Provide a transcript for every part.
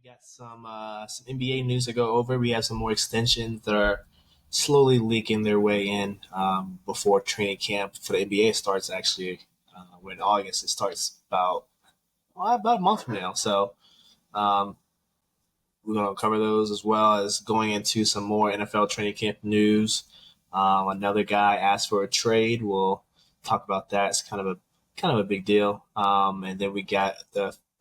We got some NBA news to go over. We have some more extensions that are slowly leaking their way in before training camp for the NBA starts. Actually, in August it starts about a month from now. So um, we're going to cover those as well as going into some more NFL training camp news. Another guy asked for a trade. We'll talk about that. It's kind of a big deal. And then we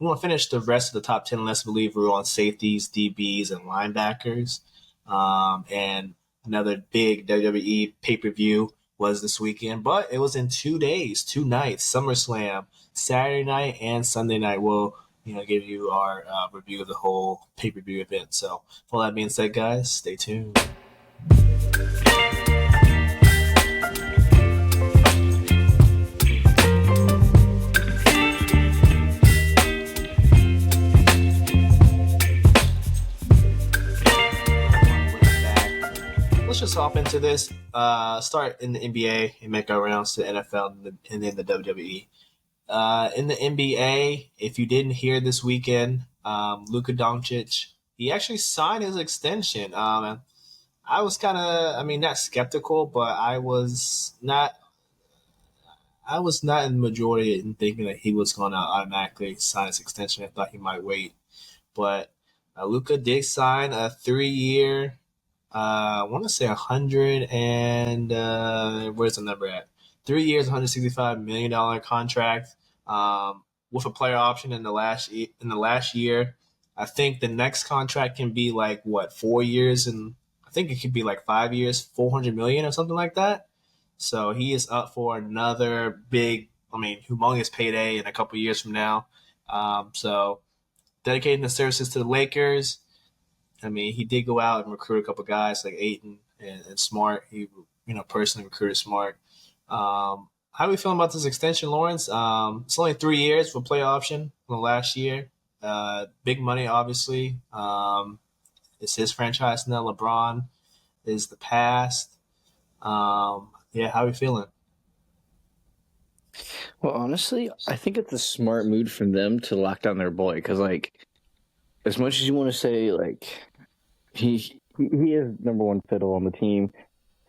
want to finish the rest of the top 10 list. I believe we're on safeties, DBs, and linebackers. And another big WWE pay per view was this weekend, but it was in 2 days, 2 nights. SummerSlam, Saturday night and Sunday night. We'll give you our review of the whole pay per view event. So, with all that being said, guys, stay tuned. Let's just hop into this. Start in the NBA and make our rounds to the NFL and then the WWE. In the NBA, if you didn't hear this weekend, Luka Doncic, he actually signed his extension. I was not skeptical, but I was not in the majority in thinking that he was going to automatically sign his extension. I thought he might wait, but Luka did sign a 3 year. I want to say 100 and where's the number at? 3 years, $165 million contract with a player option in the last year. I think the next contract can be like what 4 years, and I think it could be like 5 years, 400 million or something like that. So he is up for another humongous payday in a couple years from now. So dedicating the services to the Lakers. He did go out and recruit a couple guys like Aiton and Smart. He, personally recruited Smart. How are we feeling about this extension, Lawrence? It's only 3 years for play option from the last year. Big money, obviously. It's his franchise now. LeBron is the past. Yeah, how are we feeling? Well, honestly, I think it's a smart move from them to lock down their boy because, as much as you want to say, he is number one fiddle on the team.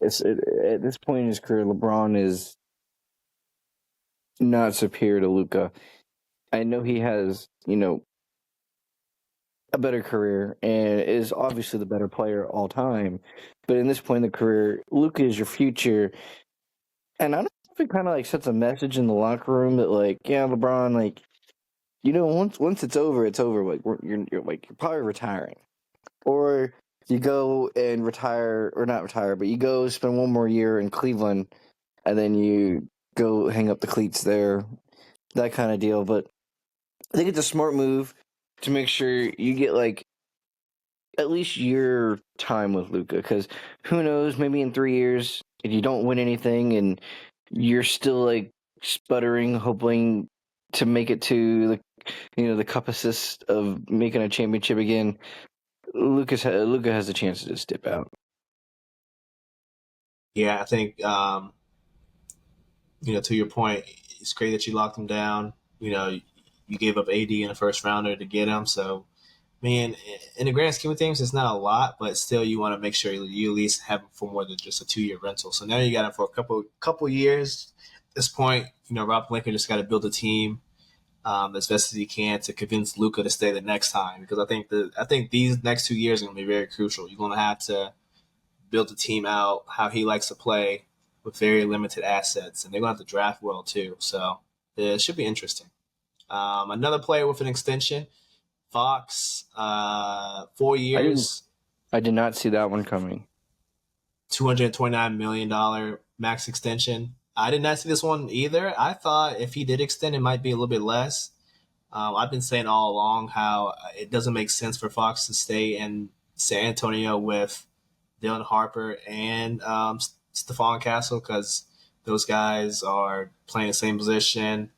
At this point in his career, LeBron is not superior to Luka. I know he has, a better career and is obviously the better player all time. But in this point in the career, Luka is your future. And I don't know if it kind of sets a message in the locker room that yeah, LeBron, once it's over, it's over. You're probably retiring, or you go and retire, or not retire, but you go spend one more year in Cleveland, and then you go hang up the cleats there, that kind of deal. But I think it's a smart move to make sure you get at least your time with Luka, because who knows, maybe in 3 years, if you don't win anything and you're still sputtering, hoping to make it to the cup assist of making a championship again, Luka has a chance to just dip out. Yeah, I think to your point, it's great that you locked him down. You gave up AD in the first rounder to get him. So, man, in the grand scheme of things, it's not a lot, but still, you want to make sure you at least have him for more than just a 2 year rental. So now you got him for a couple years. At this point, Rob Lincoln just got to build a team as best as he can to convince Luka to stay the next time, because I think these next 2 years are going to be very crucial. You're going to have to build the team out how he likes to play with very limited assets, and they're going to have to draft well too. So it should be interesting. Another player with an extension, Fox, 4 years. I did not see that one coming. $229 million max extension. I did not see this one either. I thought if he did extend, it might be a little bit less. I've been saying all along how it doesn't make sense for Fox to stay in San Antonio with Dylan Harper and Stephon Castle, because those guys are playing the same position.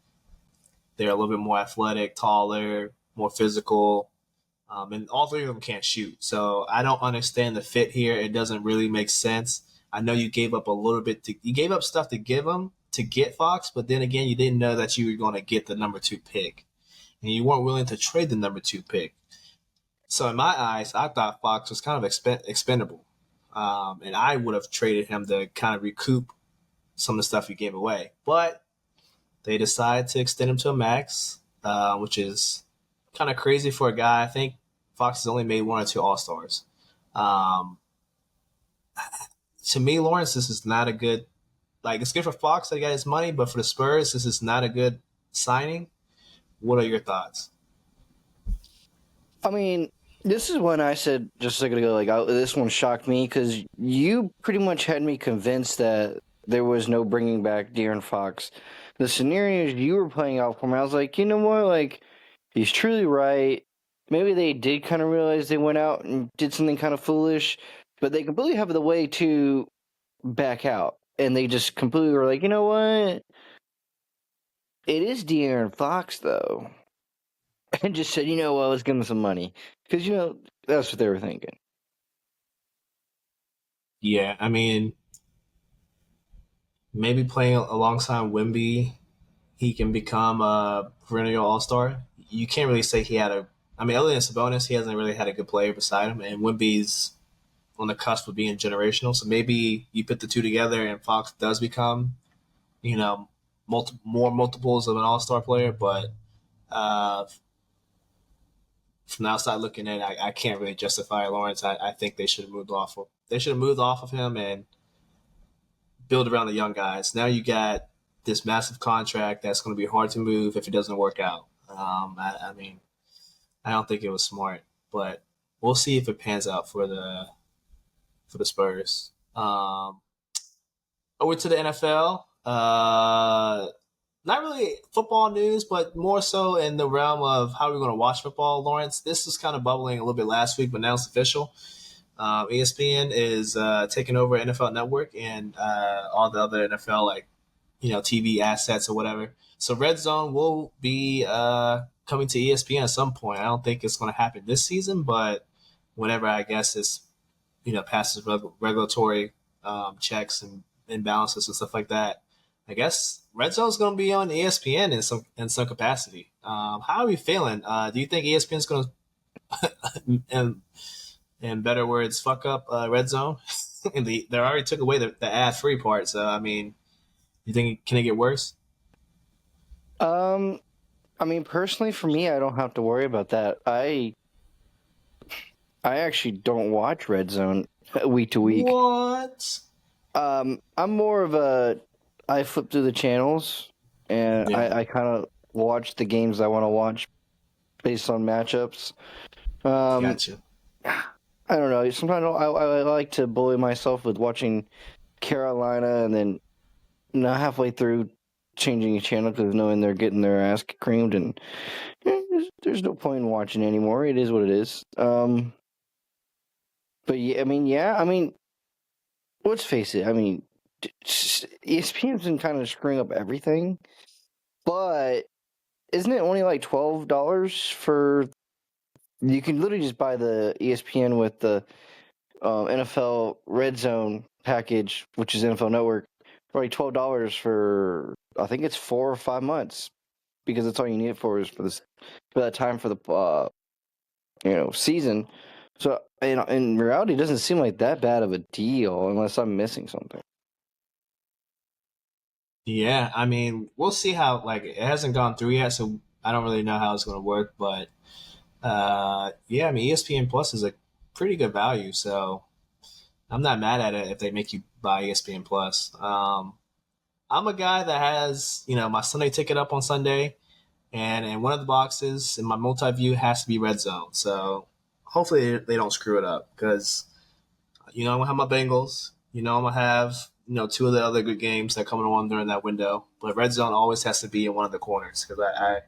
They're a little bit more athletic, taller, more physical, and all three of them can't shoot. So I don't understand the fit here. It doesn't really make sense. I know you gave up a little bit. You gave up stuff to give them to get Fox, but then again, you didn't know that you were going to get the number 2 pick, and you weren't willing to trade the number 2 pick. So in my eyes, I thought Fox was kind of expendable, and I would have traded him to kind of recoup some of the stuff he gave away. But they decided to extend him to a max, which is kind of crazy for a guy. I think Fox has only made one or two All Stars. Um, to me, Lawrence, this is not a good. Like, it's good for Fox that he got his money, but for the Spurs, this is not a good signing. What are your thoughts? I mean, this is when I said just a second ago, like, this one shocked me because you pretty much had me convinced that there was no bringing back De'Aaron Fox. The scenarios you were playing out for me, I was like, you know what? Like, he's truly right. Maybe they did kind of realize they went out and did something kind of foolish, but they completely have the way to back out. And they just completely were like, you know what? It is De'Aaron Fox, though. And just said, you know what, let's give him some money. Because, you know, that's what they were thinking. Yeah, I mean, maybe playing alongside Wimby, he can become a perennial All Star. You can't really say he had a. I mean, other than Sabonis, he hasn't really had a good player beside him, and Wimby's on the cusp of being generational. So maybe you put the two together, and Fox does become, you know, more multiples of an All Star player. But uh, from the outside looking in, I can't really justify Lawrence. I think they should have moved off. They should have moved off of him and build around the young guys. Now you got this massive contract that's going to be hard to move if it doesn't work out. I mean, I don't think it was smart, but we'll see if it pans out for the Spurs. Over to the NFL. Not really football news, but more so in the realm of how we're going to watch football. Lawrence, this was kind of bubbling a little bit last week, but now it's official. ESPN is taking over NFL Network and all the other NFL TV assets or whatever. So Red Zone will be coming to ESPN at some point. I don't think it's going to happen this season, but whenever I guess it's passes regulatory checks and imbalances and stuff like that, I guess Red Zone is going to be on ESPN in some capacity. How are you feeling? Do you think ESPN is going to in better words, fuck up Red Zone. And they already took away the ad free part. So I mean, you think can it get worse? Um, I mean, personally, for me, I don't have to worry about that. I actually don't watch Red Zone week to week. What? I'm more of a I flip through the channels and Yeah, I kind of watch the games I want to watch based on matchups. Um, gotcha. I don't know. Sometimes I like to bully myself with watching Carolina and then not halfway through changing a channel because knowing they're getting their ass creamed and there's no point in watching anymore. It is what it is. But yeah, I mean, let's face it. I mean, ESPN's been kind of screwing up everything, but isn't it only like $12 for? You can literally just buy the ESPN with the NFL Red Zone package, which is NFL Network, for like $12 for I think it's 4 or 5 months because that's all you need it for is for that time for the season. So in reality, it doesn't seem like that bad of a deal unless I'm missing something. Yeah, I mean, we'll see how it hasn't gone through yet, so I don't really know how it's going to work. But yeah, I mean, ESPN Plus is a pretty good value, so I'm not mad at it if they make you buy ESPN Plus. I'm a guy that has my Sunday ticket up on Sunday. And in one of the boxes in my multi-view has to be red zone. So hopefully they don't screw it up because I'm gonna have my Bengals. I'm gonna have two of the other good games that come on during that window. But red zone always has to be in one of the corners because I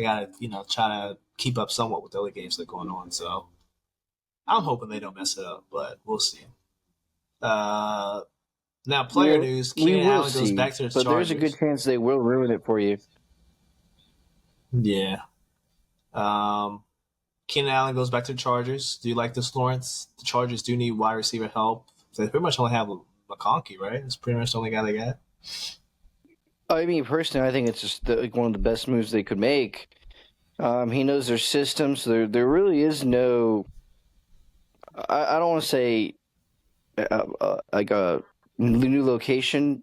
gotta try to keep up somewhat with the other games that are going on. So I'm hoping they don't mess it up, but we'll see. Uh, Now player Yeah, news: we Keenan will Allen goes see, back to the but there's a good Chargers. chance they will ruin it for you. Yeah. Um, Keenan Allen goes back to the Chargers. Do you like this, Lawrence? The Chargers do need wide receiver help. They pretty much only have McConkey, right? That's pretty much the only guy they got. I mean, personally, I think it's just like one of the best moves they could make. He knows their system, so there really is no. I don't want to say like a new location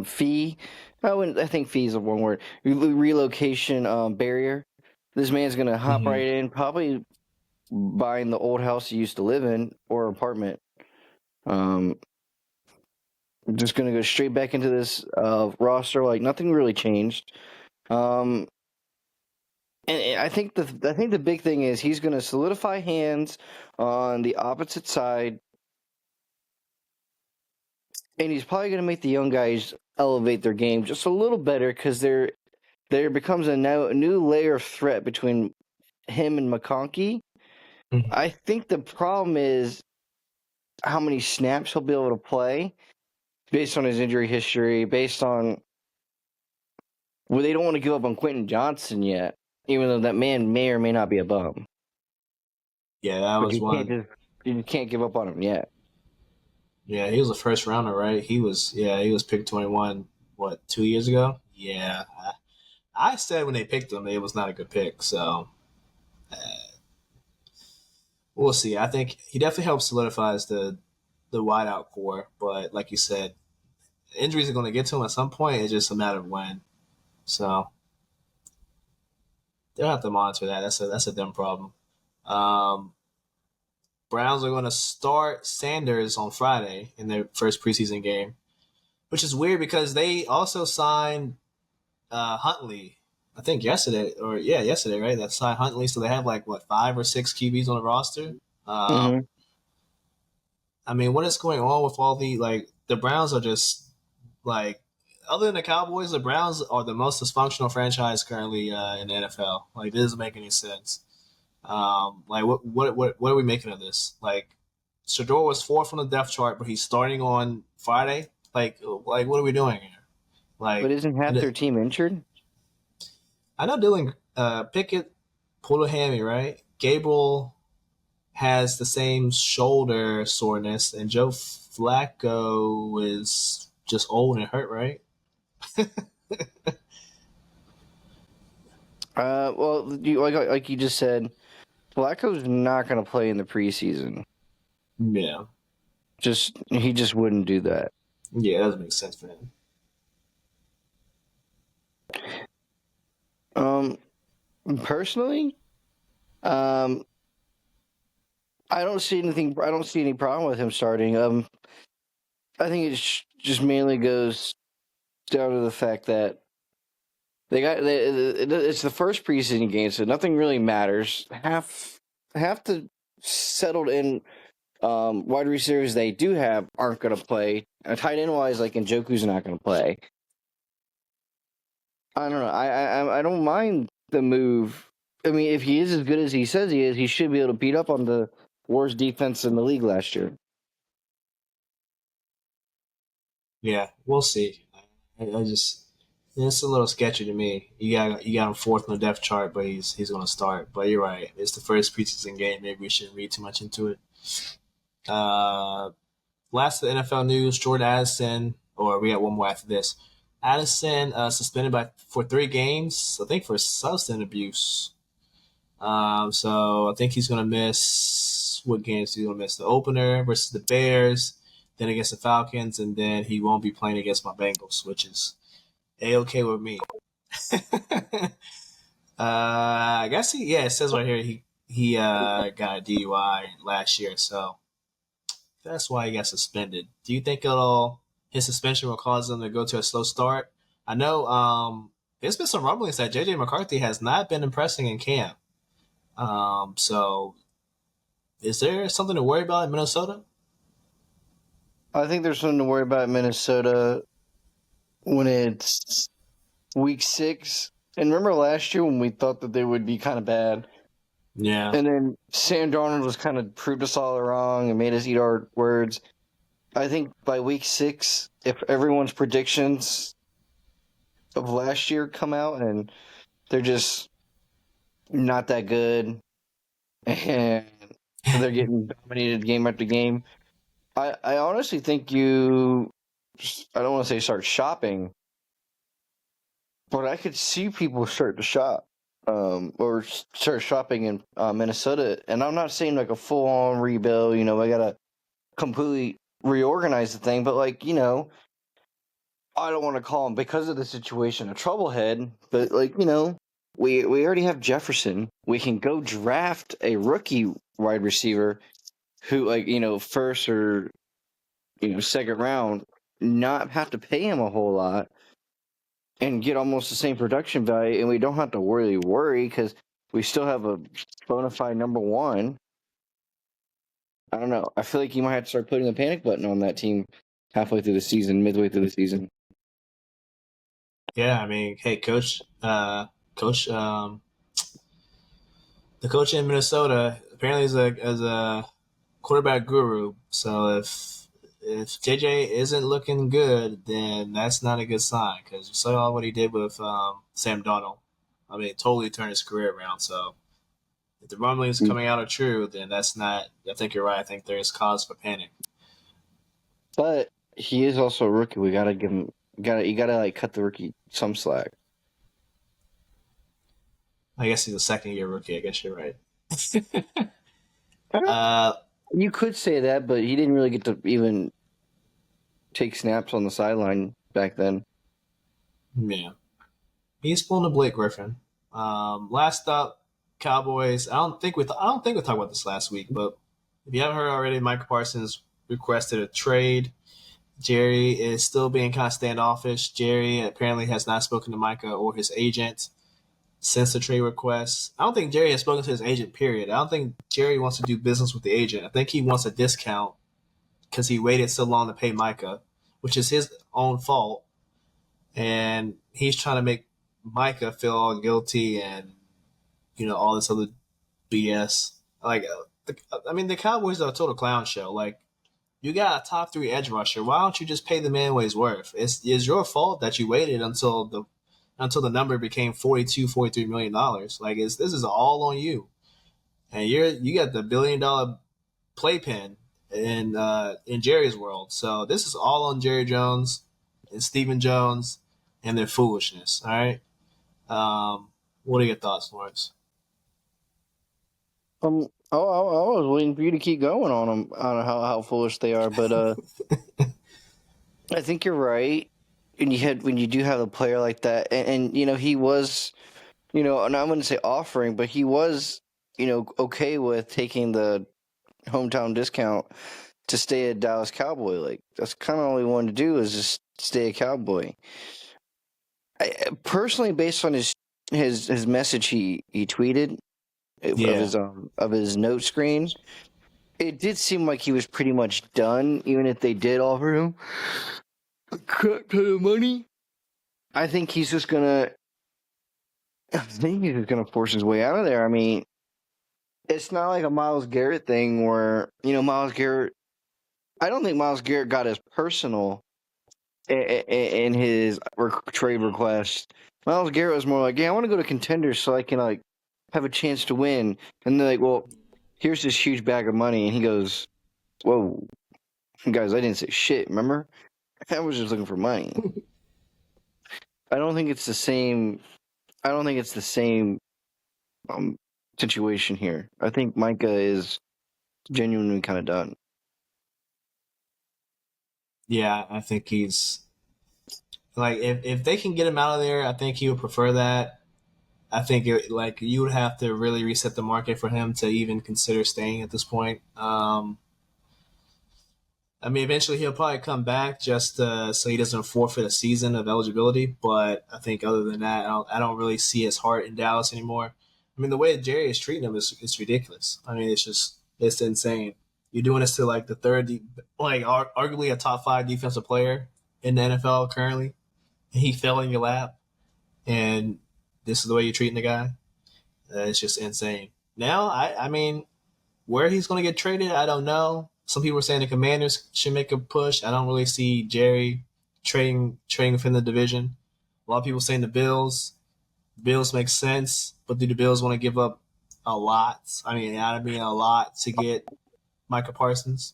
fee. I think fee is a one word. Relocation barrier. This man's gonna hop Hmm. right in, probably buying the old house he used to live in or apartment. Um, just gonna go straight back into this roster like nothing really changed. Um, and I think the big thing is he's gonna solidify hands on the opposite side, and he's probably gonna make the young guys elevate their game just a little better because there becomes a new layer of threat between him and McConkey. I think the problem is how many snaps he'll be able to play based on his injury history, based on well, they don't want to give up on Quentin Johnson yet, even though that man may or may not be a bum. Yeah, that But was one. you can't give up on him yet. Yeah, he was a first rounder, right? He was picked 21. What, 2 years ago? Yeah, I said when they picked him, it was not a good pick. So we'll see. I think he definitely helps solidifies the wideout core, but like you said, injuries are going to get to him at some point. It's just a matter of when. So they'll have to monitor that. That's a them problem. Um, Browns are going to start Sanders on Friday in their first preseason game, which is weird because they also signed Huntley. I think yesterday, or yeah, yesterday, right? That signed Huntley, so they have like what 5 or 6 QBs on the roster. Mm-hmm. I mean, what is going on with all the Browns are just like other than the Cowboys, the Browns are the most dysfunctional franchise currently in the NFL. Like, this doesn't make any sense. Like, what are we making of this? Like, Shador was fourth on the depth chart, but he's starting on Friday. Like what are we doing here? But Like, isn't half and their team injured? I know Dylan Pickett pulled a hammy, right? Gabriel has the same shoulder soreness, and Joe Flacco is just old and hurt, right? Well, like you just said, Flacco's not going to play in the preseason. Yeah, Just he just wouldn't do that. yeah, that doesn't make sense for him. Um, personally, um, I don't see anything. I don't see any problem with him starting. I think just mainly goes down to the fact that it's the first preseason game, so nothing really matters. Half the settled in wide receivers they do have aren't going to play. Tight end wise, like Njoku's not going to play. I don't know. I don't mind the move. I mean, if he is as good as he says he is, he should be able to beat up on the worst defense in the league last year. Yeah, we'll see. I just it's a little sketchy to me. You got him fourth on the depth chart, but he's going to start. But you're right. It's the first preseason game. Maybe we shouldn't read too much into it. Uh, Last of the NFL news: Jordan Addison, or we got one more after this. Addison suspended for 3 games, I think for substance abuse. So I think he's going to miss what games he's going to miss? The opener versus the Bears, then against the Falcons, and then he won't be playing against my Bengals, which is a okay with me. I guess it says right here he got a DUI last year, so that's why he got suspended. Do you think his suspension will cause him to go to a slow start? I know there's been some rumblings that JJ McCarthy has not been impressing in camp. So is there something to worry about in Minnesota? I think there's something to worry about in Minnesota when it's week 6. And remember last year when we thought that they would be kind of bad, Yeah. and then Sam Darnold was kind of proved us all wrong and made us eat our words. I think by week 6, if everyone's predictions of last year come out and they're just not that good and they're getting dominated game after game, I honestly think I don't want to say start shopping, but I could see people start to shop. or start shopping in Minnesota. And I'm not saying like a full on rebuild. I gotta completely reorganize the thing, but I don't want to call him because of the situation a troublehead. But we already have Jefferson. We can go draft a rookie wide receiver who first or second round, not have to pay him a whole lot and get almost the same production value, and we don't have to worry because we still have a bona fide number one. I don't know. I feel like you might have to start putting a panic button on that team halfway through the season, midway through the season. Yeah, I mean, hey, coach, the coach in Minnesota apparently is a quarterback guru. So if JJ isn't looking good, then that's not a good sign because you saw what he did with Sam Donald. I mean, it totally turned his career around. So if the rumblings coming out are true, then that's not. I think you're right. I think there is cause for panic. But he is also a rookie. We gotta give him. You gotta like cut the rookie some slack. I guess he's a second year rookie. I guess you're right. Uh, uh, You could say that, but he didn't really get to even take snaps on the sideline back then. yeah, he's pulling a Blake Griffin. Last up, Cowboys. I don't think we talked about this last week, but if you haven't heard already, Michael Parsons requested a trade. Jerry is still being kind of standoffish. Jerry apparently has not spoken to Micah or his agent since the trade request. I don't think Jerry has spoken to his agent, period. I don't think Jerry wants to do business with the agent. I think he wants a discount because he waited so long to pay Micah, which is his own fault. And he's trying to make Micah feel all guilty and, all this other BS. Like, I mean, the Cowboys are a total clown show. Like, you got a top three edge rusher. Why don't you just pay the man what he's worth? It's your fault that you waited until the number became $42, $43 million. Like this is all on you, and you got the $1 billion playpen in Jerry's world. So this is all on Jerry Jones and Stephen Jones and their foolishness. All right. What are your thoughts, Lawrence? I was waiting for you to keep going on them on how foolish they are, but I think you're right. And when you do have a player like that, and he was, and I wouldn't say offering, but he was, okay with taking the hometown discount to stay a Dallas Cowboy. Like that's kind of all he wanted to do is just stay a Cowboy. Personally, based on his message he tweeted Yeah. of his note screen, it did seem like he was pretty much done. Even if they did offer him a crap ton of money, I think he's just gonna. I think he's just gonna force his way out of there. I mean, it's not like a Myles Garrett thing where Myles Garrett. I don't think Myles Garrett got as personal in his trade request. Myles Garrett was more like, "Yeah, I want to go to contenders so I can like have a chance to win." And they're like, "Well, here's this huge bag of money," and he goes, "Whoa, guys, I didn't say shit. Remember, I was just looking for money." I don't think it's the same. I don't think it's the same situation here. I think Micah is genuinely kind of done. Yeah, I think he's like if they can get him out of there, I think he would prefer that. I think like you would have to really reset the market for him to even consider staying at this point. I mean, eventually he'll probably come back just so he doesn't forfeit a season of eligibility. But I think other than that, I don't really see his heart in Dallas anymore. I mean, the way Jerry is treating him is ridiculous. I mean, it's insane. You're doing this to like the arguably a top five defensive player in the NFL currently, and he fell in your lap, and this is the way you're treating the guy. It's just insane. Now, I mean, where he's going to get traded, I don't know. Some people are saying the Commanders should make a push. I don't really see Jerry trading within the division. A lot of people saying the Bills. Bills make sense, but do the Bills want to give up a lot? I mean a lot to get Micah Parsons.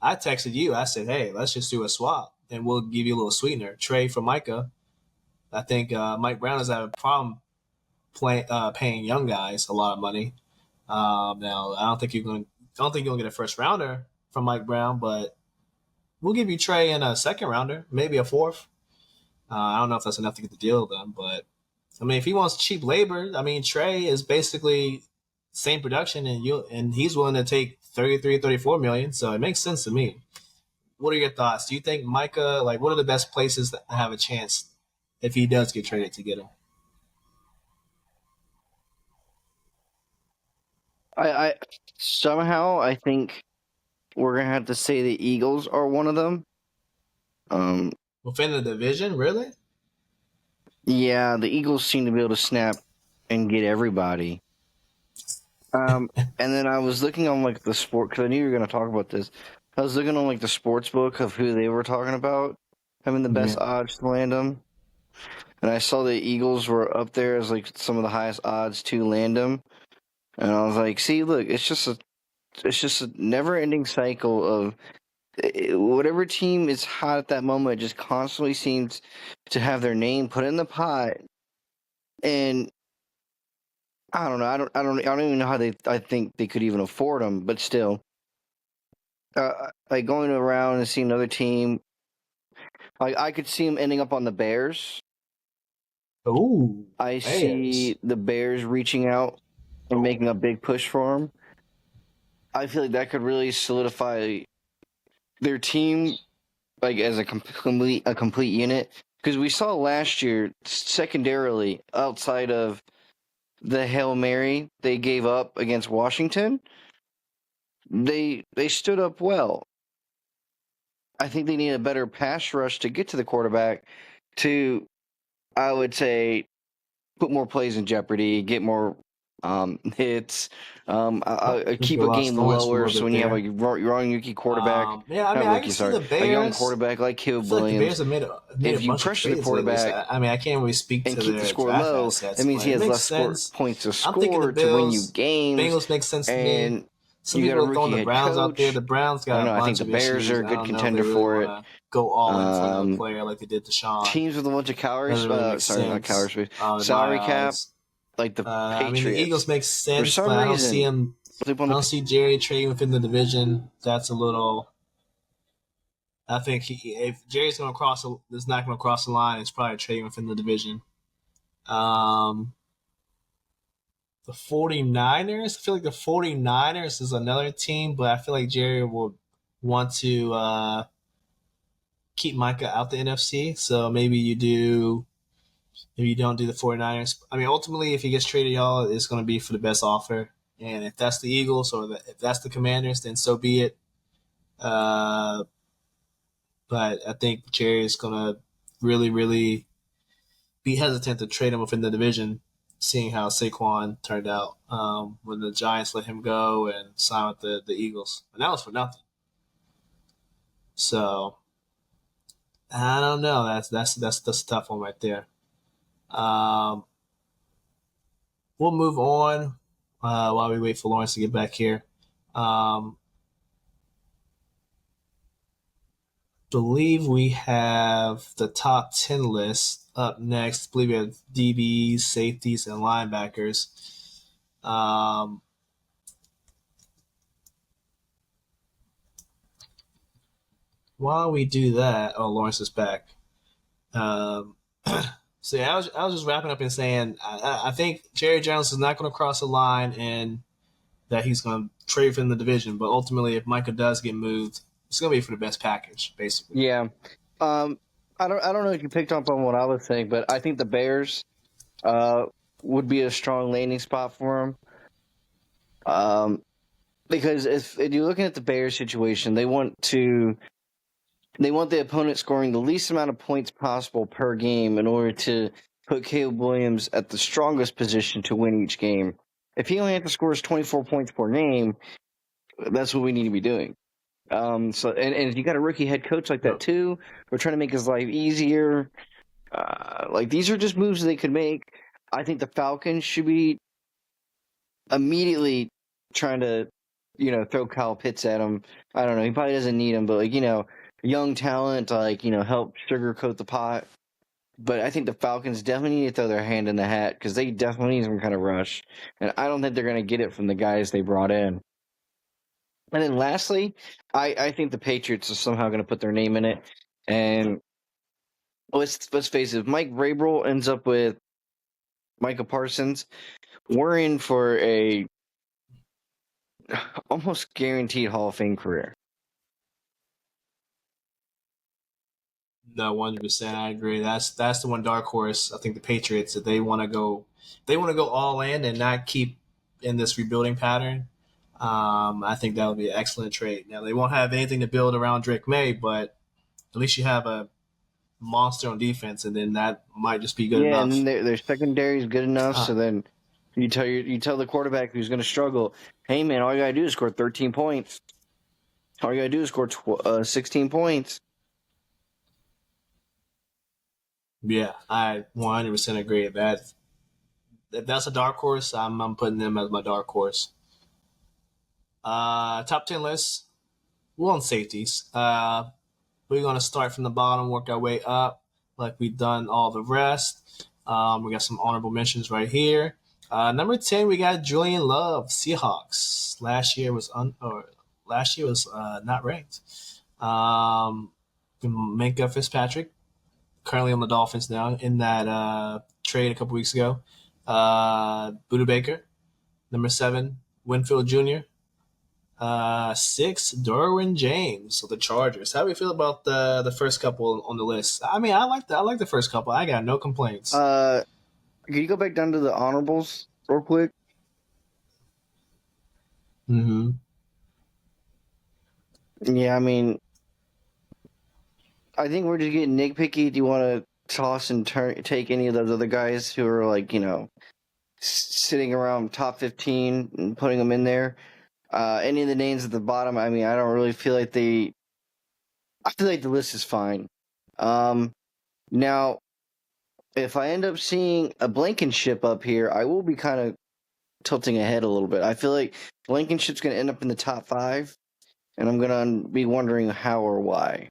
I texted you. I said, "Hey, let's just do a swap, and we'll give you a little sweetener. Trade for Micah." I think Mike Brown has had a problem paying young guys a lot of money. Now, I don't think you're gonna get a first rounder from Mike Brown, but we'll give you Trey and a second rounder, maybe a fourth. I don't know if that's enough to get the deal done, but I mean, if he wants cheap labor, I mean, Trey is basically same production, and he's willing to take 33, 34 million, so it makes sense to me. What are your thoughts? Do you think Micah, like, what are the best places that have a chance if he does get traded to get him? I somehow I think we're gonna have to say the Eagles are one of them. Within the division, really? Yeah, the Eagles seem to be able to snap and get everybody. And then I was looking on like the sport because I knew you were going to talk about this. I was looking on like the sports book of who they were talking about having the best Yeah. odds to land them, and I saw the Eagles were up there as like some of the highest odds to land them, and I was like, see, look, it's just a never-ending cycle of whatever team is hot at that moment just constantly seems to have their name put in the pot, and I don't know. I don't even know how I think they could even afford them, but still, like going around and seeing another team, like I could see them ending up on the Bears. Ooh, I Bears. see the Bears reaching out and making a big push for them. I feel like that could really solidify their team, like as a complete unit. Because we saw last year, secondarily, outside of the Hail Mary they gave up against Washington, they stood up well. I think they need a better pass rush to get to the quarterback to, I would say, put more plays in jeopardy, get more hits, Think keep you a lost game Lawrence for a lower. little So bit when you have there. a young rookie quarterback, Yeah, I not mean, I can rookie, see sorry, the a young Bears. quarterback like I Caleb feel like the Bears Williams, have made a if you bunch of pressure the trades lately. So quarterback I mean, I can't really speak and to keep the their score draft low, that assets, means but he it has makes less sense. points to I'm thinking the score to win you Bills, games. Bengals make sense to me. And Some you got a people are throwing rookie the head Browns out there. coach. The Browns I don't got a know. I think bunch the of Bears are issues. a I good don't know if they contender really for want it. to go all in for another Um, player like they did to Sean. Teams with a bunch of Doesn't really make sense calorie space, in my salary cap, eyes. like the I mean, the Eagles Patriots. make For sense, but some I don't see reason, him. sleep on I the don't see Jerry trading within the division. That's a little. I think if Jerry's going to is not going to cross the line. It's probably trading within the division. Um, the 49ers. I feel like the 49ers is another team, but I feel like Jerry will want to keep Micah out the NFC. So maybe you do. Maybe you don't do the 49ers. I mean, ultimately, if he gets traded, y'all, it's going to be for the best offer. And if that's the Eagles or if that's the Commanders, then so be it. Uh, but I think Jerry is going to really, really be hesitant to trade him within the division, seeing how Saquon turned out when the Giants let him go and sign with the Eagles. And that was for nothing. So I don't know. That's a tough one right there. Um, we'll move on while we wait for Lawrence to get back here. Um, believe we have the top 10 list up next. I believe we have DBs, safeties, and linebackers. Um, while we do that, oh, Lawrence is back. Um, so yeah, I was just wrapping up and saying I think Jerry Jones is not going to cross the line and that he's going to trade from the division. But ultimately, if Micah does get moved, it's going to be for the best package, basically. yeah. Um, I don't know if you picked up on what I was saying, but I think the Bears uh would be a strong landing spot for him. Because if you're looking at the Bears situation, they want the opponent scoring the least amount of points possible per game in order to put Caleb Williams at the strongest position to win each game. If he only has to score 24 points per game, that's what we need to be doing. And if you got a rookie head coach like that Yep. too, we're trying to make his life easier. Like these are just moves they could make. I think the Falcons should be immediately trying to, throw Kyle Pitts at him. I don't know. He probably doesn't need him, but young talent to help sugarcoat the pot. But I think the Falcons definitely need to throw their hand in the hat because they definitely need some kind of rush. And I don't think they're going to get it from the guys they brought in. And then lastly, I think the Patriots are somehow going to put their name in it. And let's face it, if Mike Vrabel ends up with Micah Parsons, we're in for a almost guaranteed Hall of Fame career. No, 100%. I agree. That's the one dark horse. I think the Patriots, if they want to go all in and not keep in this rebuilding pattern. I think that would be an excellent trade. Now they won't have anything to build around Drake May, but at least you have a monster on defense, and then that might just be good Yeah, and then enough. their secondary is good enough. Uh, So then you tell the quarterback who's going to struggle, hey man, all you got to do is score 13 points. All you got to do is score 16 points. yeah, I 100% agree. That if that's a dark horse, I'm putting them as my dark horse. Top 10 list. We're on safeties. We're going to start from the bottom, work our way up, like we've done all the rest. We got some honorable mentions right here. Number 10, we got Julian Love, Seahawks. Last year was not ranked. Minka Fitzpatrick, currently on the Dolphins now, in that trade a couple weeks ago. Buda Baker, number 7, Winfield Jr., 6, Derwin James. So the Chargers. How do we feel about the first couple on the list? I mean, I like the first couple. I got no complaints. Can you go back down to the honorables real quick? Mm-hmm. Yeah, I mean, I think we're just getting nitpicky. Do you want to toss and take any of those other guys who are like, sitting around top 15 and putting them in there? Any of the names at the bottom, I mean, I don't really feel like I feel like the list is fine. Now, if I end up seeing a Blankenship up here, I will be kind of tilting ahead a little bit. I feel like Blankenship's going to end up in the top 5, and I'm going to be wondering how or why.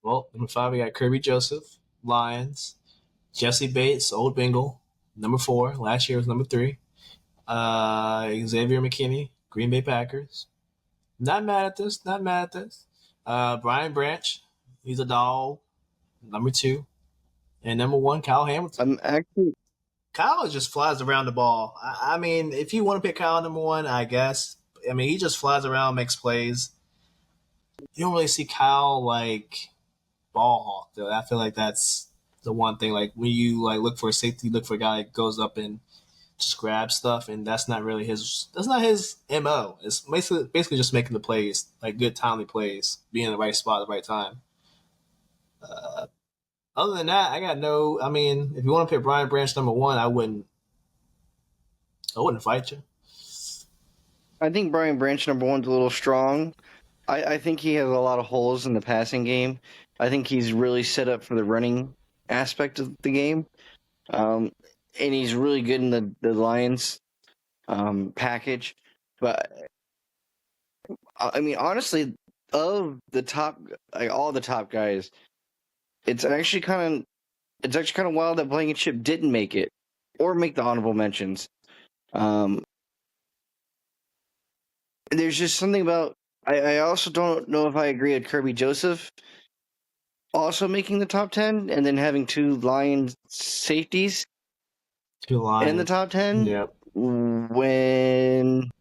Well, number 5, we got Kirby Joseph, Lions. Jesse Bates, Old Bengal, number 4. Last year was number 3. Xavier McKinney, Green Bay Packers. Not mad at this. Not mad at this. Brian Branch, he's a dog, number 2. And number 1, Kyle Hamilton. I'm actually Kyle just flies around the ball. I mean, if you want to pick Kyle number 1, I guess. I mean, he just flies around, makes plays. You don't really see Kyle like ball hawk though. I feel like that's the one thing. Like when you like look for a safety, look for a guy that goes up and just grabs stuff, and that's not really his. That's not his mo. It's basically just making the plays, like good timely plays, being in the right spot at the right time. Other than that, I got no. I mean, if you want to pick Brian Branch number 1, I wouldn't. I wouldn't fight you. I think Brian Branch number 1's a little strong. I think he has a lot of holes in the passing game. I think he's really set up for the running aspect of the game. And he's really good in the Lions package. But I mean, honestly, of the top, like all the top guys, it's actually kind of wild that Blankenship didn't make it or make the honorable mentions. There's just something about. I also don't know if I agree with Kirby Joseph also making the top 10 and then having 2 Lions safeties 2 in the Lions. top 10 Yep. when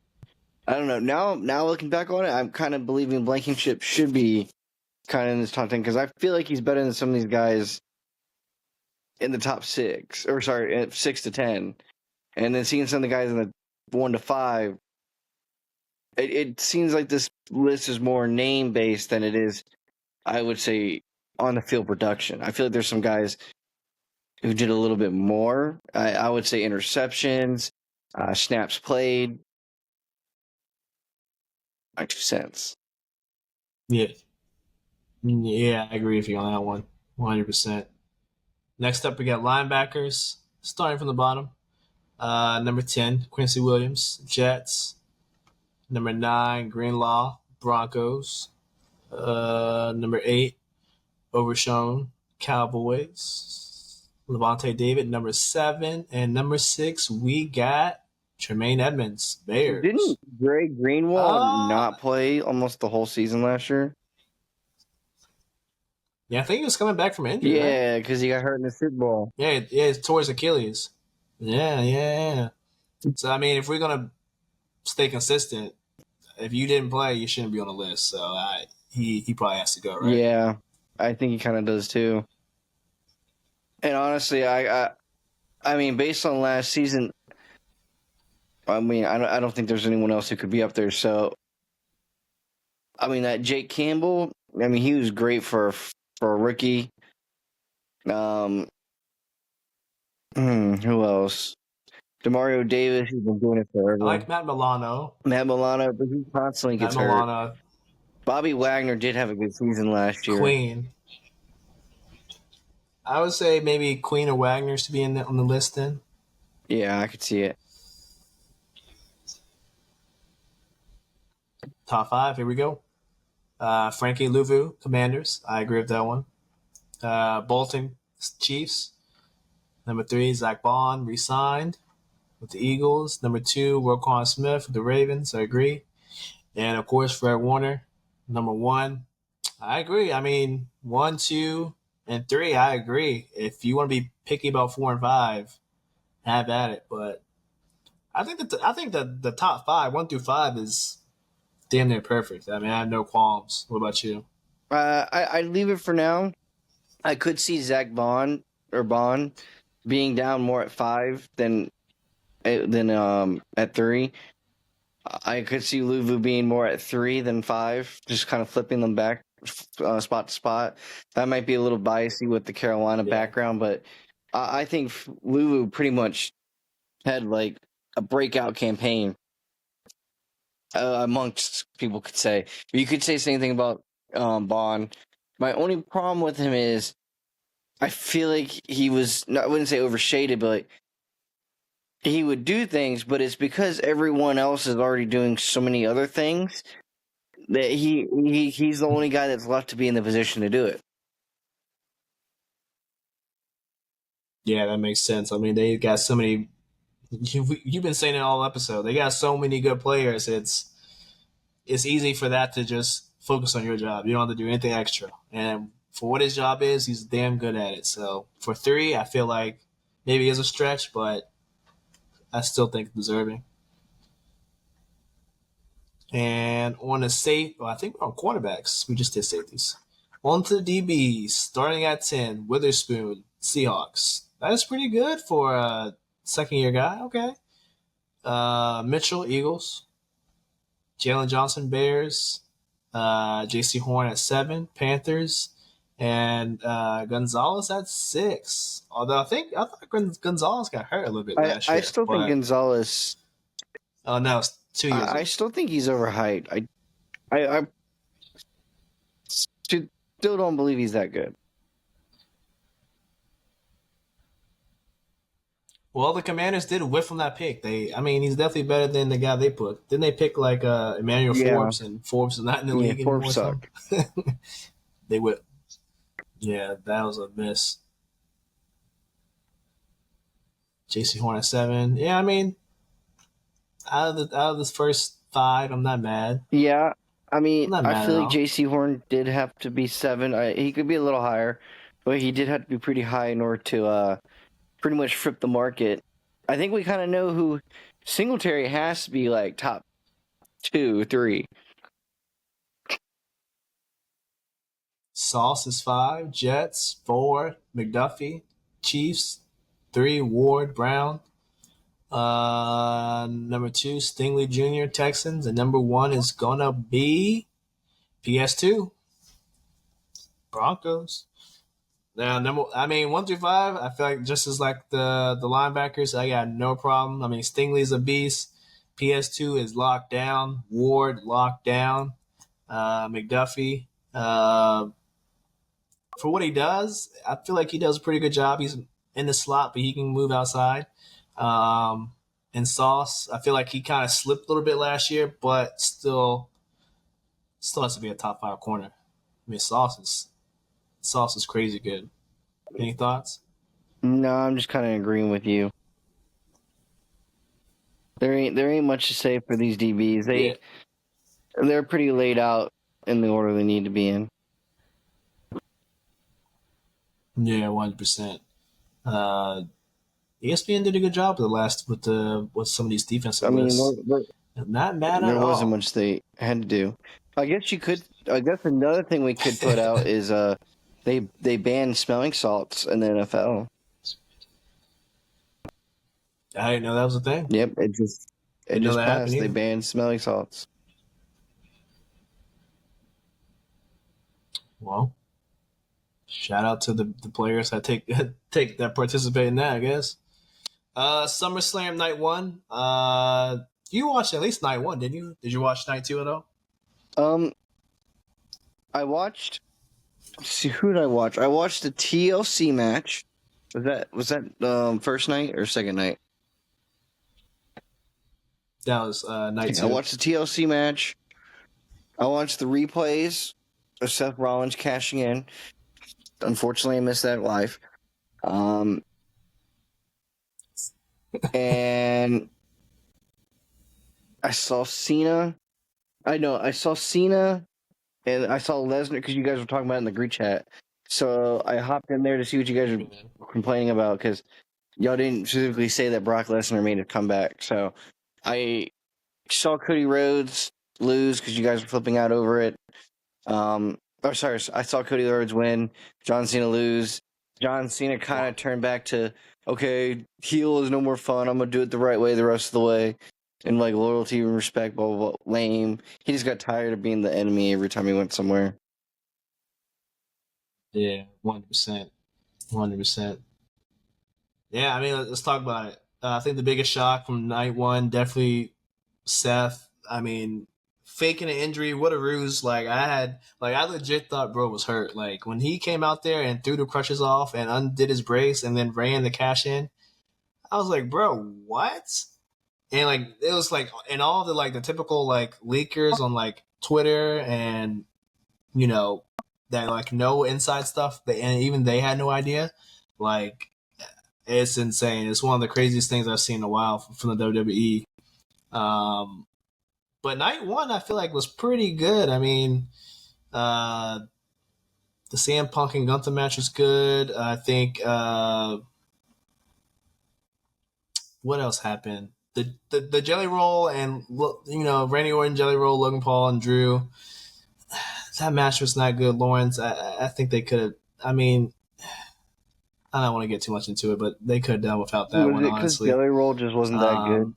I don't know. Now looking back on it, I'm kind of believing Blankenship should be kind of in this top 10 because I feel like he's better than some of these guys in the top 6 or sorry, 6 to 10. And then seeing some of the guys in the 1 to 5, it seems like this list is more name based than it is, I would say, on the field production. I feel like there's some guys who did a little bit more. I would say interceptions, snaps played. My 2 cents. Yeah. Yeah, I agree with you on that one. 100%. Next up, we got linebackers, starting from the bottom. Number 10, Quincy Williams, Jets. Number 9, Greenlaw, Broncos. Number 8, Overshown Cowboys. Levante David, number 7. And number 6, we got Tremaine Edmonds, Bears. Didn't Greg Greenwald Uh, not play almost the whole season last year? yeah, I think he was coming back from injury, right? Yeah, because he got hurt in the Super Bowl. Yeah, it's towards Achilles. Yeah. So, I mean, if we're going to stay consistent, if you didn't play, you shouldn't be on the list. So, he probably has to go, right? Yeah, I think he kind of does too. And honestly, I mean, based on last season, I mean, I don't think there's anyone else who could be up there. So, I mean, that Jake Campbell, I mean, he was great for a rookie. Who else? Demario Davis, he's been doing it I forever. like Matt Milano. Matt Milano, but he constantly Matt gets hurt. Milano, Bobby Wagner did have a good season last year. Queen. I would say maybe Queen or Wagner's to be on the list then. Yeah, I could see it. Top 5, here we go. Frankie Louvu, Commanders. I agree with that one. Bolton, Chiefs. Number 3, Zach Bond, re-signed with the Eagles. Number 2, Roquan Smith with the Ravens. I agree. And, of course, Fred Warner, number 1. I agree. I mean, 1, 2, and 3, I agree. If you want to be picky about 4 and 5, have at it. But I think that the top 5, 1 through 5, is damn near perfect. I mean, I have no qualms. What about you? I'd leave it for now. I could see Zach Bond being down more at 5 than at 3. I could see Luvu being more at 3 than 5, just kind of flipping them back spot to spot. That might be a little biasy with the Carolina background, but I think Luvu pretty much had like a breakout campaign amongst people could say. You could say the same thing about Bond. My only problem with him is I feel like he was, I wouldn't say overshaded, but like, he would do things, but it's because everyone else is already doing so many other things that he's the only guy that's left to be in the position to do it. Yeah, that makes sense. I mean, they got so many. You've been saying it all episode. They got so many good players. It's easy for that to just focus on your job. You don't have to do anything extra. And for what his job is, he's damn good at it. So for 3, I feel like maybe it's a stretch, but I still think deserving. And on the I think we're on cornerbacks. We just did safeties. On to the DBs, starting at 10, Witherspoon, Seahawks. That is pretty good for a second-year guy. Okay. Mitchell, Eagles. Jalen Johnson, Bears. J.C. Horn at 7, Panthers. And Gonzalez at 6. Although I thought Gonzalez got hurt a little bit last year. I still think Gonzalez. Oh no, it's 2 years. I still think he's overhyped. I still don't believe he's that good. Well, the Commanders did whiff on that pick. I mean, he's definitely better than the guy they put. Didn't they pick like Emmanuel Forbes, and Forbes is not in the league anymore? Forbes sucked. They would. Yeah, that was a miss. J.C. Horn at 7. Yeah, I mean, out of this first 5, I'm not mad. Yeah, I mean, I feel like J.C. Horn did have to be 7. He could be a little higher, but he did have to be pretty high in order to pretty much flip the market. I think we kind of know who Singletary has to be like top 2, 3. Sauce is 5. Jets 4. McDuffie. Chiefs 3. Ward Brown. Number 2, Stingley Jr. Texans, and number 1 is gonna be PS2 Broncos. Now, 1 through 5, I feel like just as like the linebackers, I got no problem. I mean, Stingley's a beast. PS2 is locked down. Ward locked down. McDuffie. For what he does, I feel like he does a pretty good job. He's in the slot, but he can move outside. And Sauce, I feel like he kind of slipped a little bit last year, but still has to be a top 5 corner. I mean, sauce is crazy good. Any thoughts? No, I'm just kind of agreeing with you. There ain't much to say for these DBs. Yeah, They're pretty laid out in the order they need to be in. yeah, 100%. ESPN did a good job with some of these defensive I mean, lists. Not mad at there wasn't all. much they had to do. I guess you could. I guess another thing we could put out is they banned smelling salts in the NFL. I didn't know that was a thing. Yep, it Didn't know just that happened passed. They either. banned smelling salts. Well, shout out to the players that take that participate in that. I guess. SummerSlam night one. You watched at least night one, didn't you? Did you watch night two at all? Um, I watched. Let's see, who did I watch? I watched the TLC match. Was that first night or second night? That was night I two. watched the TLC match. I watched the replays of Seth Rollins cashing in. Unfortunately, I missed that live. And I saw Cena. I saw Cena, and I saw Lesnar because you guys were talking about it in the group chat. So I hopped in there to see what you guys were complaining about because y'all didn't specifically say that Brock Lesnar made a comeback. So I saw Cody Rhodes lose because you guys were flipping out over it. Sorry, I saw Cody Rhodes win, John Cena lose. John Cena kind of turned back to, okay, heel is no more fun. I'm gonna do it the right way the rest of the way, and like loyalty and respect, blah blah blah. Lame. He just got tired of being the enemy every time he went somewhere. Yeah, 100%, 100%. Yeah, I mean, let's talk about it. I think the biggest shock from night one definitely Seth. I mean, faking an injury, what a ruse! I legit thought bro was hurt. Like when he came out there and threw the crutches off and undid his brace and then ran the cash in, I was like, bro, what? And like it was like, and all the like the typical like leakers on like Twitter and you know that like no inside stuff. And even they had no idea. Like it's insane. It's one of the craziest things I've seen in a while from the WWE. Um, but night one, I feel like was pretty good. I mean, uh, the CM Punk and Gunther match was good. I think what else happened? The Jelly Roll and Randy Orton, Jelly Roll, Logan Paul, and Drew. That match was not good, Lawrence. I think they could have. I mean, I don't want to get too much into it, but they could have done without that Was one, it because honestly. Jelly Roll just wasn't that good? Um,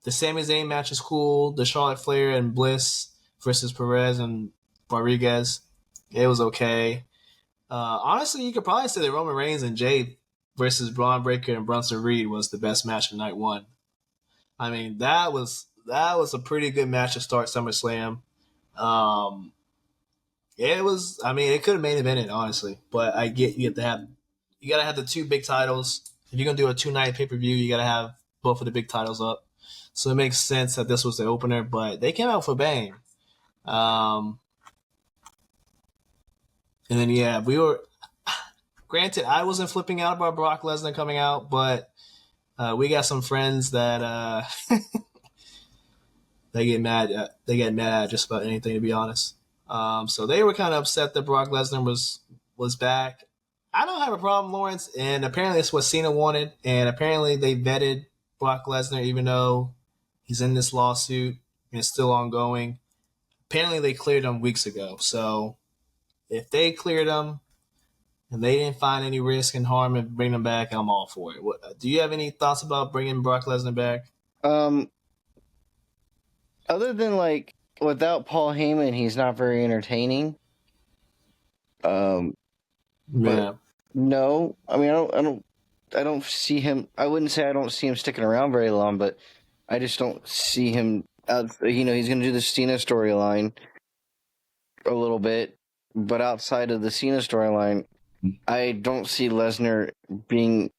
the Sami Zayn match is cool. The Charlotte Flair and Bliss versus Perez and Rodriguez, it was okay. Honestly, you could probably say that Roman Reigns and Jay versus Braun Breaker and Bronson Reed was the best match of night one. I mean, that was a pretty good match to start SummerSlam. Um, it was. I mean, it could have main evented honestly, but I get you gotta have the two big titles. If you're gonna do a 2 night pay per view, you gotta have both of the big titles up. So it makes sense that this was the opener, but they came out for bang. Um, and then yeah, we were. Granted, I wasn't flipping out about Brock Lesnar coming out, but we got some friends that they get mad. They get mad at just about anything, to be honest. So they were kind of upset that Brock Lesnar was back. I don't have a problem, Lawrence, and apparently it's what Cena wanted, and apparently they vetted Brock Lesnar, even though he's in this lawsuit and it's still ongoing. Apparently they cleared him weeks ago. So if they cleared him and they didn't find any risk and harm and bring him back, I'm all for it. Do you have any thoughts about bringing Brock Lesnar back? Um, Other than like without Paul Heyman, he's not very entertaining. But Yeah. no, I mean, I don't see him. I wouldn't say I don't see him sticking around very long, but I just don't see him. He's going to do the Cena storyline a little bit, but outside of the Cena storyline, I don't see Lesnar being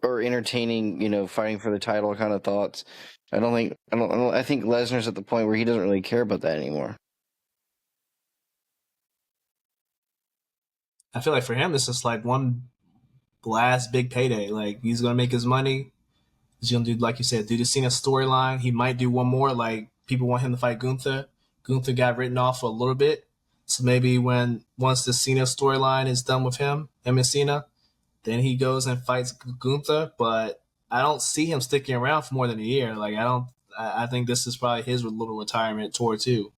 or entertaining. Fighting for the title kind of thoughts. I think Lesnar's at the point where he doesn't really care about that anymore. I feel like for him, this is like one last big payday. Like he's gonna make his money. He's gonna do, like you said, do the Cena storyline. He might do one more. Like people want him to fight Gunther. Gunther got written off for a little bit, so maybe once the Cena storyline is done with him and Cena, then he goes and fights Gunther. But I don't see him sticking around for more than a year. Like I don't. I think this is probably his little retirement tour too.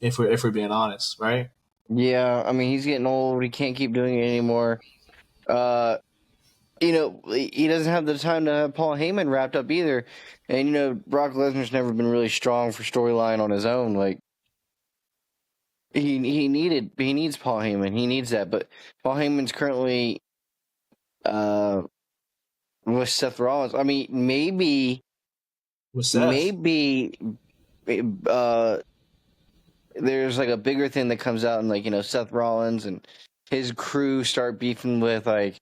If we're being honest, right? Yeah, I mean he's getting old. He can't keep doing it anymore. He doesn't have the time to have Paul Heyman wrapped up either. And Brock Lesnar's never been really strong for storyline on his own. Like he needs Paul Heyman. He needs that. But Paul Heyman's currently uh with Seth Rollins. I mean, With Seth, maybe uh there's like a bigger thing that comes out, and like Seth Rollins and his crew start beefing with like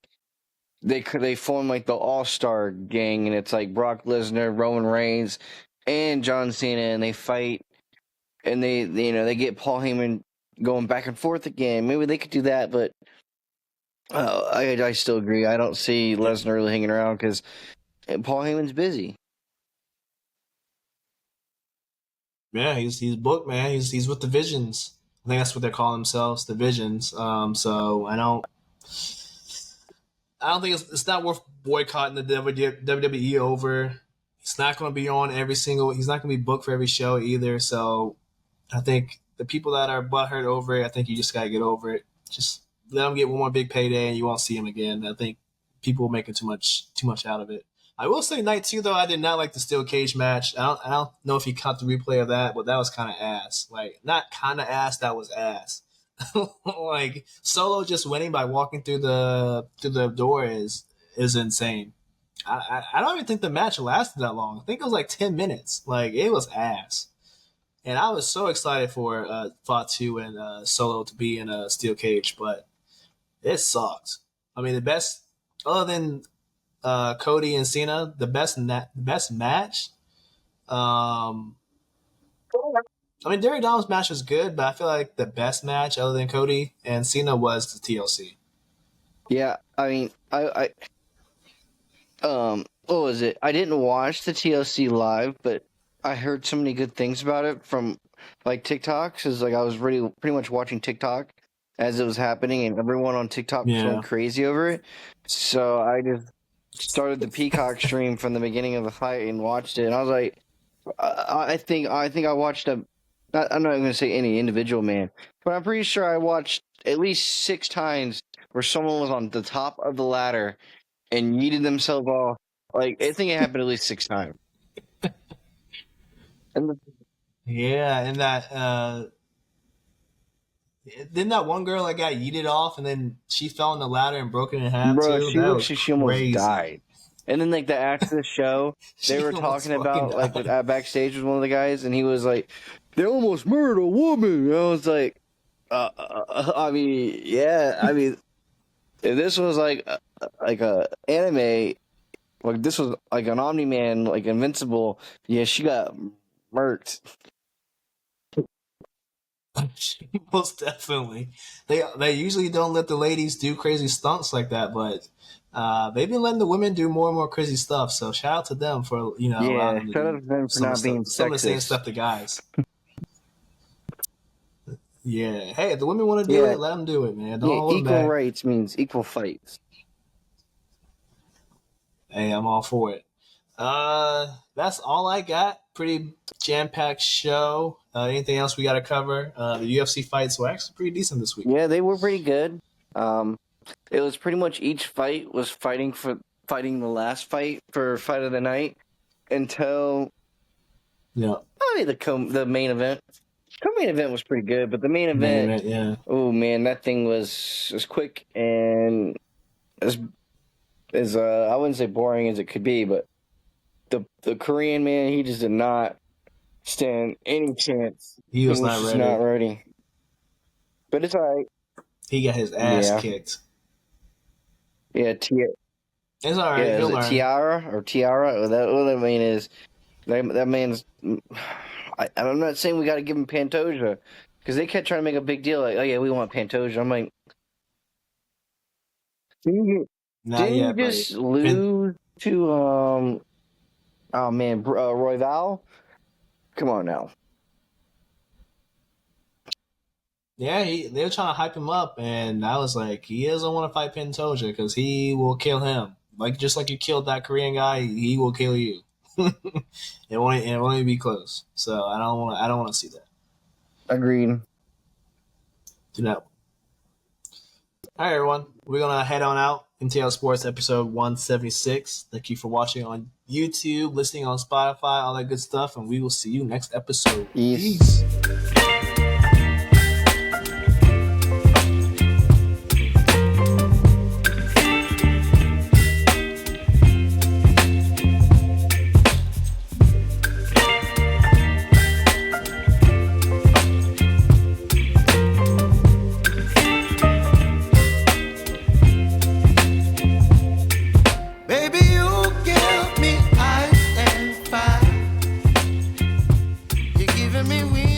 they form like the All-Star gang, and it's like Brock Lesnar, Roman Reigns, and John Cena, and they fight, and they get Paul Heyman going back and forth again. Maybe they could do that, but I still agree. I don't see Lesnar really hanging around because Paul Heyman's busy. yeah, he's booked, man. He's with the Visions. I think that's what they call themselves, the Visions. So I don't think it's not worth boycotting the WWE over. He's not going to be on every single. He's not going to be booked for every show either. So I think the people that are butthurt over it, I think you just got to get over it. Just let him get one more big payday, and you won't see him again. I think people are making too much out of it. I will say night two though, I did not like the steel cage match. I don't know if you caught the replay of that, but that was kind of ass. Like not kind of ass, that was ass. Like Solo just winning by walking through the door is insane. I don't even think the match lasted that long. I think it was like 10 minutes. Like it was ass. And I was so excited for Fatu and Solo to be in a steel cage, but it sucked. I mean, the best other than Cody and Cena, the best match. Um, I mean, Derek Dom's match was good, but I feel like the best match other than Cody and Cena was the TLC. Yeah, I mean, what was it? I didn't watch the TLC live, but I heard so many good things about it from like TikToks. Cause like I was pretty much watching TikTok as it was happening, and everyone on TikTok was going Yeah, crazy over it. So I just started the Peacock stream from the beginning of the fight and watched it. And I was like, I think I watched a. I'm not even going to say any individual man, but I'm pretty sure I watched at least 6 times where someone was on the top of the ladder and yeeted themselves off. Like I think it happened at least 6 times. And yeah, and that didn't that one girl that got yeeted off and then she fell in the ladder and broke it in half bro, too? she That looks was like she almost crazy. died. And then like after the show, they She were almost talking fucking about like died. backstage with one of the guys, and he was like, "They almost murdered a woman." And I was like, I mean, yeah, I mean, if this was like a anime, like this was like an Omni Man, like Invincible. Yeah, she got murked. Most definitely. They usually don't let the ladies do crazy stunts like that, but they've been letting the women do more and more crazy stuff. So shout out to them for allowing Yeah, them to shout out do to them for some of the not stuff, being some of the same sexist. stuff to guys. Yeah. Hey, if the women want to do Yeah, it, let them do it, man. Don't yeah, hold them equal back. rights means equal fights. Hey, I'm all for it. That's all I got. Pretty jam packed show. Anything else we got to cover? The UFC fights were actually pretty decent this week. Yeah, they were pretty good. Um, it was pretty much each fight was fighting the last fight for fight of the night until Yeah. probably the main event. The main event was pretty good, but the main Main event, event, yeah. oh man, that thing was as quick and as I wouldn't say boring as it could be, but the Korean man, he just did not stand any chance. He He was was not just not ready. ready. But it's all right. He got his ass Yeah. kicked. Yeah, It's all right. yeah, is He'll it learn. Tiara or Tiara? What that mean is that man's. I'm not saying we got to give him Pantoja because they kept trying to make a big deal like, oh yeah, we want Pantoja. I'm like, Didn't you, Not didn't you yet, buddy. just Pin- lose to oh man, Roy Val? Come on now. yeah, they were trying to hype him up, and I was like, he doesn't want to fight Pantoja because he will kill him. Like just like you killed that Korean guy, he will kill you. It won't even be close. So I don't want. I don't want to see that. Agreed. Do not. All right, everyone. We're gonna head on out. MTL Sports episode 176. Thank you for watching on YouTube, listening on Spotify, all that good stuff, and we will see you next episode. Peace. Peace. Baby, you give me ice and fire. You're giving me wings.